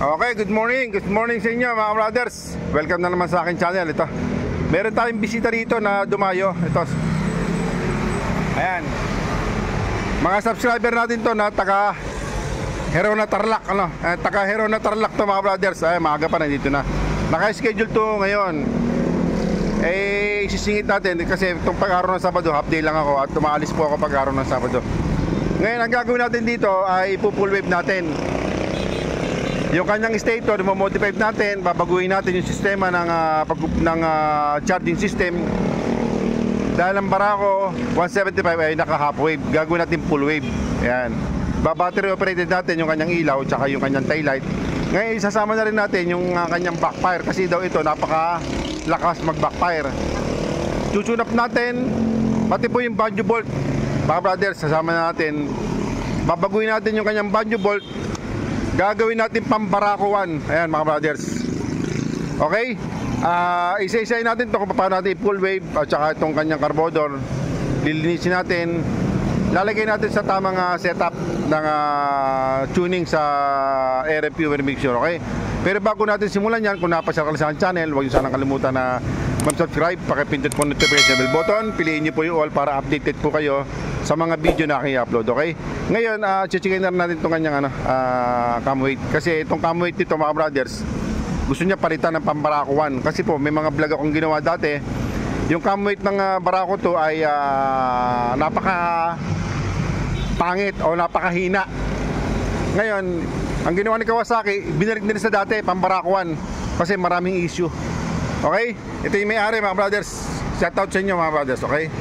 Okay, good morning sa inyo mga brothers. Welcome na naman sa akin channel. Ito, meron tayong bisita rito na dumayo. Ito, ayan, mga subscriber natin to na taga Herona Tarlac, taga Herona Tarlac to mga brothers. Ay, maaga pa, nandito na. Naka-schedule to ngayon. Isisingit natin kasi itong pag-araw ng Sabado, half day lang ako at tumaalis po ako pag-araw ng Sabado. Ngayon, ang gagawin natin dito ay ipo-full wave natin yung kanyang stator, mo-modify natin, babaguhin natin yung sistema ng charging system. Dahil ang Barako 175 ay naka half wave, gagawin natin full wave. Ayan, battery operated natin yung kanyang ilaw tsaka yung kanyang tail light. Ngayon isasama na rin natin yung kanyang backfire kasi daw ito napaka lakas mag backfire. Tutune up natin pati po yung banjo bolt mga brothers, sasama na natin, babaguhin natin yung kanyang banjo bolt. Gagawin natin pang Barako 1. Ayan mga brothers. Okay, isa-isayin natin ito kung paano natin full wave at saka itong kanyang carburetor. Lilinisin natin, lalagay natin sa tamang setup ng tuning sa air and fuel mixture. Okay, pero bago natin simulan yan, kung napasya ka sa channel, huwag nyo sanang kalimutan na mag-subscribe, pakipindot po notification bell button, piliin nyo po yung all para updated po kayo sa mga video na aking i-upload. Okay, ngayon chichikin na natin itong kanyang cam weight, kasi itong cam weight nito mga brothers, gusto niya palitan ng pang Barako 1 kasi po may mga vlog akong ginawa dati. Yung cam weight ng Barako to ay napaka pangit o napakahina. Ngayon, ang ginawa ni Kawasaki, binalik nila sa dati pang Barako 1 kasi maraming issue. Okay, ito yung may-ari mga brothers. Shout out sa inyo mga brothers. Okay,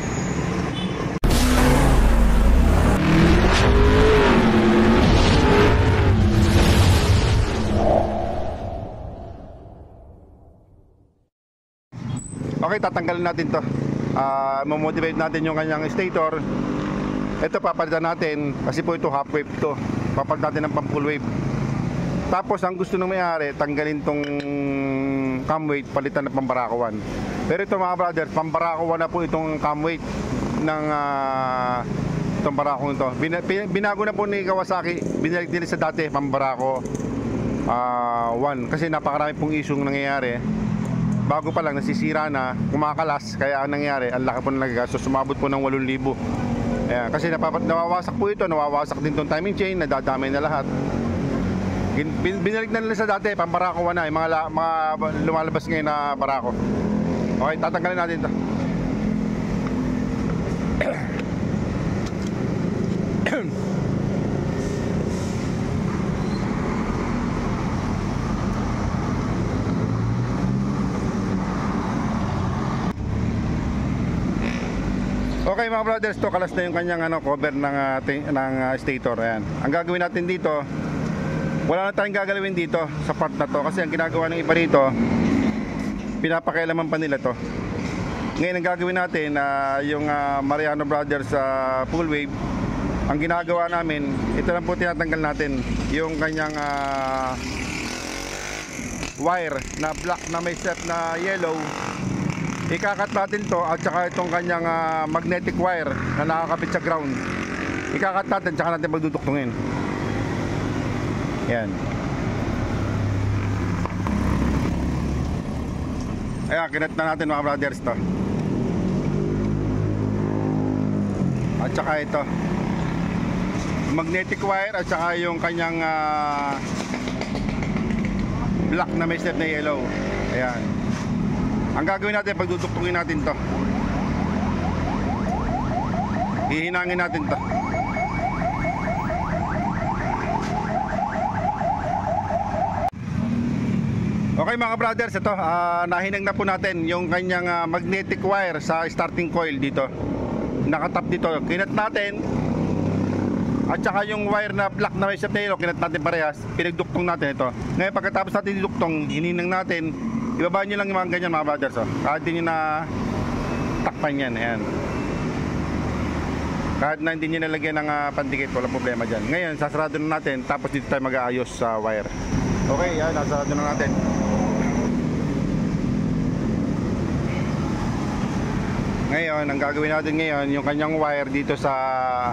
okay, tatanggalin natin to. Modify natin yung kanyang stator. Ito papalitan natin kasi po ito half wave to. Papalitan natin ng pang full wave. Tapos ang gusto ng may-ari, tanggalin tong cam weight, palitan ng pang Barako 1. Pero ito mga brother, pang Barako 1 na po itong cam weight ng itong Barako ito. Binago na po ni Kawasaki, binalik din sa dati pang Barako 1 kasi napakarami pong isyong nangyayari. Bago pa lang nasisira na, kumakalas, kaya ang nangyari, ang laki po ng nagagastos, sumabot po ng 8,000. Ayan, kasi nawawasak po ito, nawawasak din itong timing chain, nadadamay na lahat. Binalik na nila sa dati, pang Barako 1 na, yung mga lumalabas ngayon na Barako. Okay, tatanggalin natin ito. Okay mga brothers, to kalas na yung kanyang cover ng stator. Ayan, ang gagawin natin dito, wala na tayong gagalawin dito sa part na to kasi ang ginagawa ng iba rito, pinapakailaman pa nila to. Ngayon ang gagawin natin, yung Mariano Brothers full wave, ang ginagawa namin, ito lang po tinatanggal natin, yung kanyang wire na black na may set na yellow. Ikakat natin to at saka itong kanyang magnetic wire na nakakapit sa ground, ikakat natin tsaka natin magduduktungin. Yan. Ayan, kinat na natin mga brothers to. At saka ito magnetic wire at saka yung kanyang black na may set na yellow. Ayan. Ang gagawin natin, pagduduktungin natin to, hihinangin natin to. Okay mga brothers, ito nahinang na po natin yung kanyang magnetic wire sa starting coil dito. Nakatap dito, kinat natin. At saka yung wire na black na may set na yellow, kinat natin parehas, pinagduktong natin ito. Ngayon pagkatapos natin diduktong, hininang natin. Ibaba nyo lang yung mga ganyan mga brothers, kahit hindi nyo na takpan yan. Ayan. Kahit na hindi nyo nalagyan ng pandikit, walang problema dyan. Ngayon sasarado na natin, tapos dito tayo mag-aayos sa wire. Okay, yan, nasarado na natin. Ngayon, ang gagawin natin ngayon, yung kanyang wire dito sa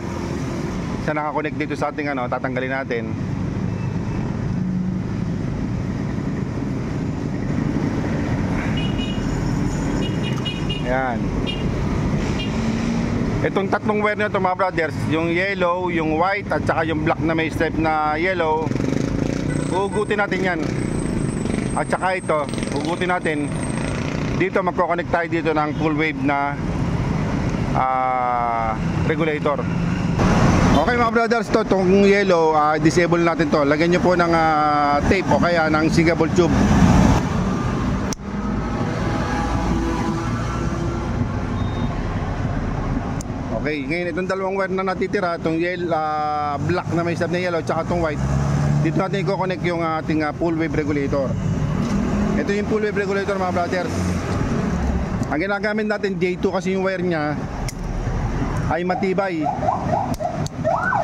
nakakonect dito sa ating tatanggalin natin. Yan. Itong tatlong wire na ito mga brothers, yung yellow, yung white at saka yung black na may stripe na yellow, hugutin natin yan. At saka ito, hugutin natin. Dito magkoconnect tayo dito ng full wave na regulator. Okay mga brothers, itong yellow, disable natin to. Lagyan nyo po ng tape o kaya ng sigable tube. Okay, ngayon itong dalawang wire na natitira, itong black na may stub na yellow tsaka itong white, dito natin i-connect yung ating full wave regulator. Ito yung full wave regulator mga brothers. Ang ginagamit natin J2 kasi yung wire nya ay matibay.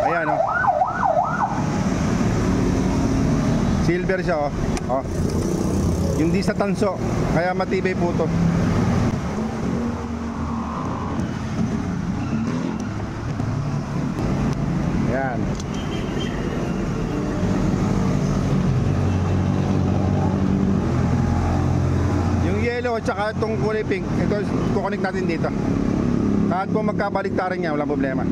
Ayan o, silver siya o. Hindi sa tanso, kaya matibay po ito. Ayan. Yung yellow at saka itong kulay pink, ito kukonek natin dito. Kahit po magkabaliktaran niya, walang problema.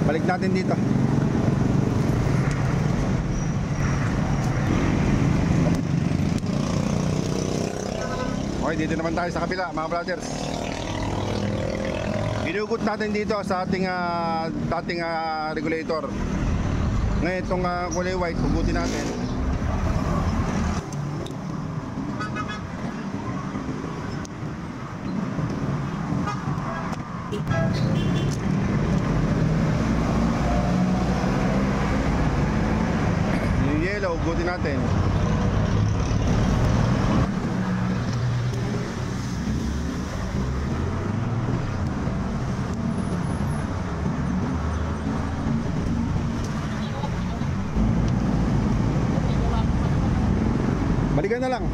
Balik natin dito. Okay, dito naman tayo sa kabila mga brothers. Inugot natin dito sa ating dating regulator. Ngayon itong kulay white, hugutin natin. Hugutin natin. Balikan na lang.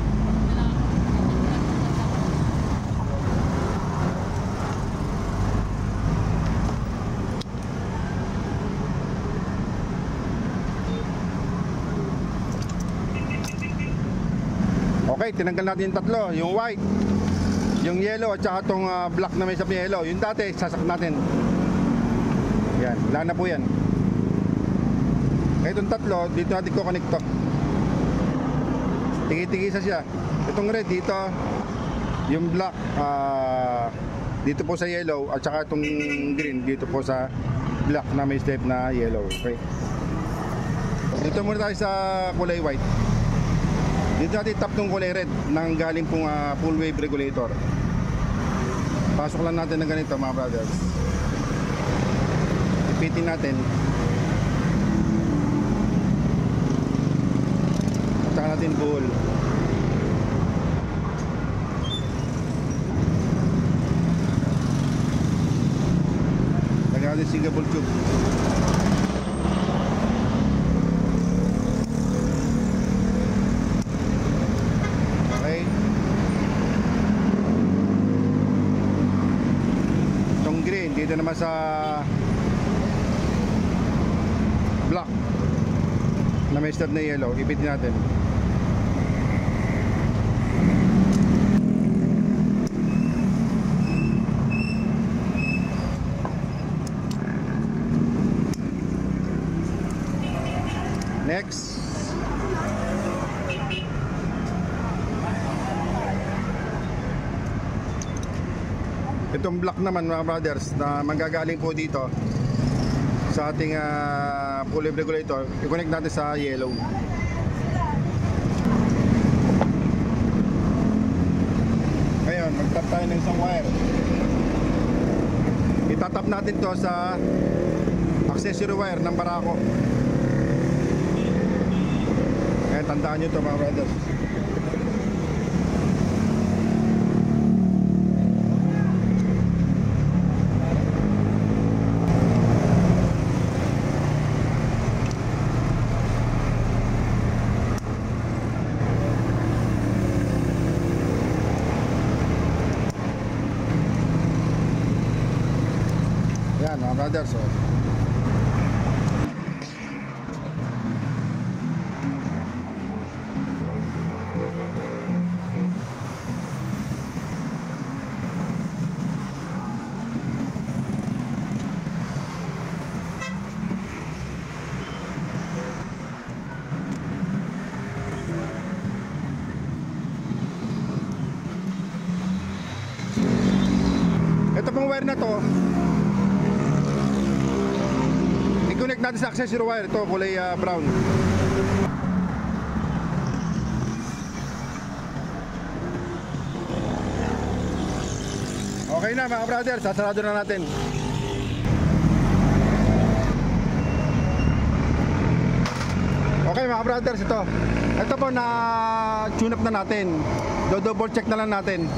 Okay, tinanggal natin yung tatlo, yung white, yung yellow at saka itong black na may stub na yellow. Yung dati, sasak natin. Yan, wala na po yan. Kaya itong tatlo, dito natin kukonek to. Tigi-tigisa siya. Itong red dito, yung black dito po sa yellow at saka itong green dito po sa black na may step na yellow. Okay. Dito muna tayo sa kulay white. Dito natin tap ng kulay red nang galing pong full wave regulator. Pasok lang natin ng ganito mga brothers. Ipitin natin. At saka natin buhol. Lagyan natin sigable tube. Dito naman sa black na may stub na yellow, ipitin natin. Next. Itong black naman mga brothers na manggagaling po dito sa ating full wave regulator, i-connect natin sa yellow. Ngayon, mag-tap tayo ng isang wire. Itatap natin to sa accessory wire ng barako. Ngayon, tandaan nyo to mga brothers. Ayan mga brothers, oh. Ito pong wire na to, i-connect natin sa accessory wire. Ito kulay brown. Okay na mga brother, sasarado na natin. Okay mga brothers, ito po na tune up na natin. Do-double check na lang natin.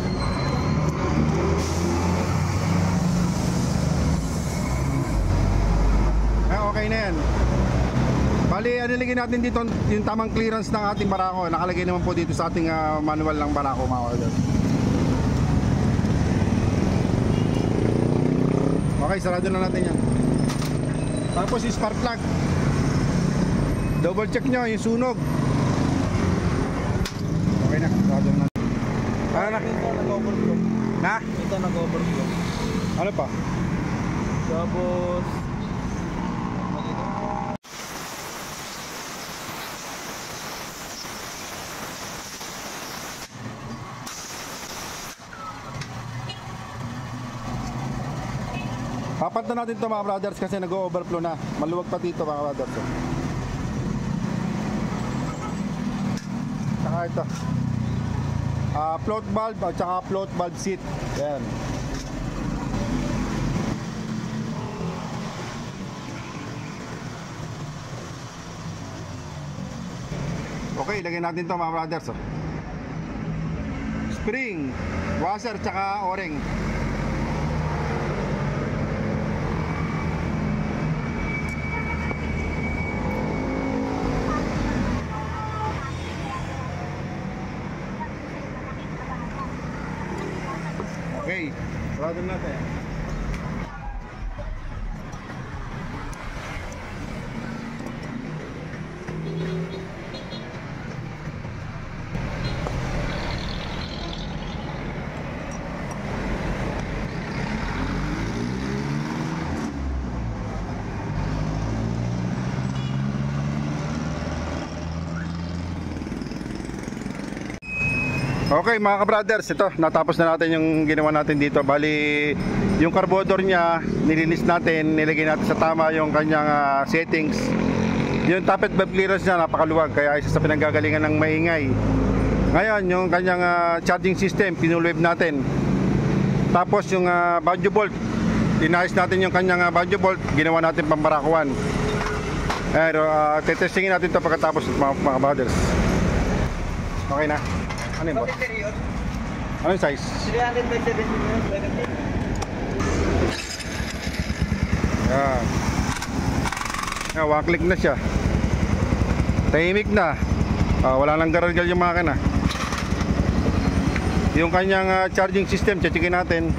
Okay na yan. Bali, nilagay natin dito yung tamang clearance ng ating barako. Nakalagay naman po dito sa ating manual ng barako mga order. Okay, sarado na natin yan. Tapos yung spark plug, double check nyo yung sunog. Okay na, sarado na natin. Ano na? Ito nag-overflow. Na? Ito nag-overflow. Ano pa? Tapos papat na natin ito mga brothers kasi nag-overflow na. Maluwag pa dito mga brothers. Saka ito, float valve at saka float valve seat. Yan. Okay, lagyan natin ito mga brothers. Spring, washer, tsaka o-ring. Okay, sarado natin. Okay mga ka-brothers, ito natapos na natin yung ginawa natin dito. Bali, yung carburetor niya nilinis natin, nilagay natin sa tama yung kanyang settings. Yung tappet valve clearance niya napakaluwag, kaya isa sa pinanggagalingan ng maingay. Ngayon, yung kanyang charging system pinulwave natin. Tapos yung banjo bolt, inayos natin yung kanyang banjo bolt, ginawa natin pambarakuan. Pero tetestingin natin ito pagkatapos mga brothers. Okay na. Ano yung boss? Ano yung size? 300 by 70 minutes. Yan. Yan, one click na siya. Tahimik na. Wala nang garargal yung makina. Yung kanyang charging system, checkin natin.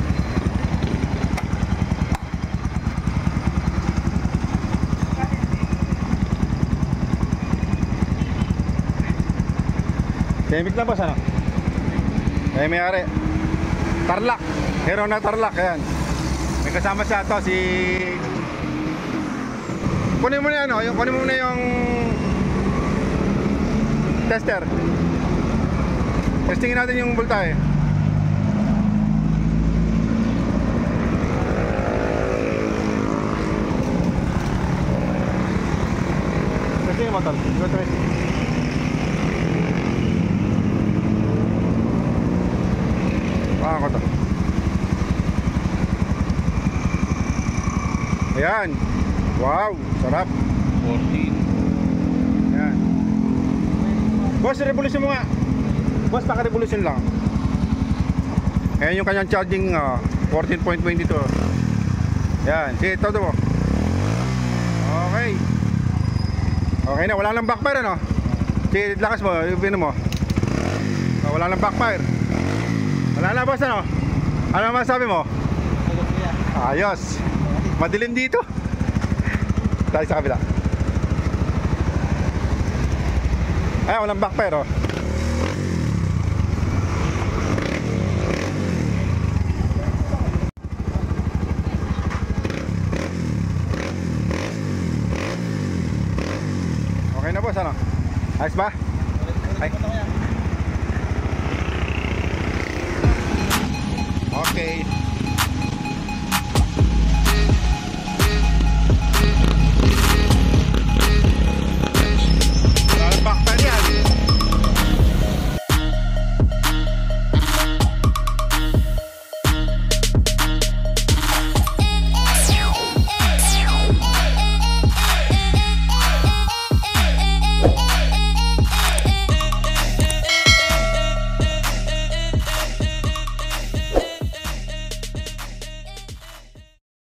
Tahimik na boss, ano? May may-ari. Tarlac. Hero na Tarlac. Ayan. May kasama siya to, si... Kunin mo na yan, kunin mo na yung tester. Testingin natin yung voltahe. Testingin mo tol. Go try. Ako to. Ayan. Wow, sarap. 14. Ayan. Boss, revolution mo nga. Boss, naka-revolution lang. Ayan yung kanyang charging 14.22. Ayan, sige, todo mo. Okay. Okay na, wala nang backfire, ano? Sige, lakas mo, ibigin mo. Wala nang backfire. Wala na boss, ano? Ano masabi mo? Ayos. Madilim dito. Tayo sa kabila. Ay, walang backfire oh. Okay na boss, ano? Ayos ba? Ay. Okay.